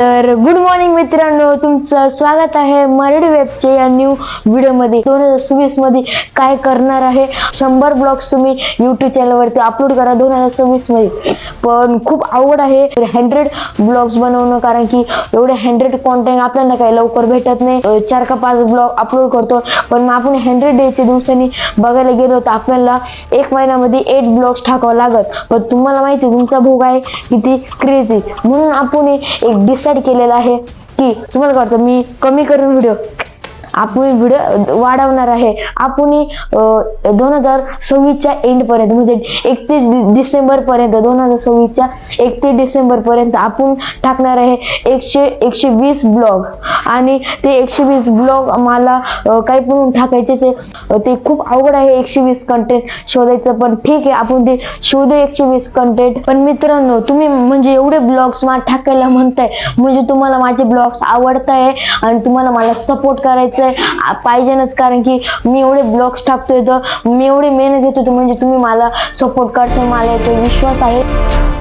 तर good morning मित्रांनो, तुमचं स्वागत आहे मराठी वेबचे या न्यू व्हिडिओमध्ये. 2026 मध्ये काय करणार आहे, 100 ब्लॉग्स तुम्ही YouTube चॅनलवरती अपलोड करा 2026 मध्ये. पण खूप अवघड आहे 100 ब्लॉग्स बनवणं, कारण की एवढे 100 कॉन्टेंट आपल्याला काही लवकर भेटत नाही. 4 का 5 ब्लॉग अपलोड करतो, पण मग आपण 100 डेच्या दिवसांनी बघायला गेलो तर आपल्याला 1 महिन्यामध्ये 8 ब्लॉग्स टाकावं लागत. पण तुम्हाला माहिती आहे तुमचा भोग आहे किती क्रेझी, म्हणून आपण एक डिसाइड केलेलं आहे की तुम्हाला काय वाटतं, मी कमी करून व्हिडिओ आपण व्हिडिओ वाढवणार आहे. आपण 2026च्या एंड पर्यंत, म्हणजे 31 डिसेंबर पर्यंत, 2026च्या 31 डिसेंबर पर्यंत आपण टाकणार आहे 120 ब्लॉग. आणि ते 120 ब्लॉग आम्हाला काही पण टाकायचेच आहे. ते खूप अवघड आहे 120 कंटेंट शोधायचं, पण ठीक आहे आपण ते शोधू 120 कंटेंट. पण मित्रांनो, तुम्ही म्हणजे एवढे ब्लॉग्स मला टाकायला म्हणताय, म्हणजे तुम्हाला माझे ब्लॉग्स आवडताय आणि तुम्हाला मला सपोर्ट करायचं पाहिजेच, कारण की मी एवढे ब्लॉग्स टाकतोय, तर मी एवढी मेहनत घेतो, म्हणजे तुम्ही मला सपोर्ट करताय, मला याचा विश्वास आहे.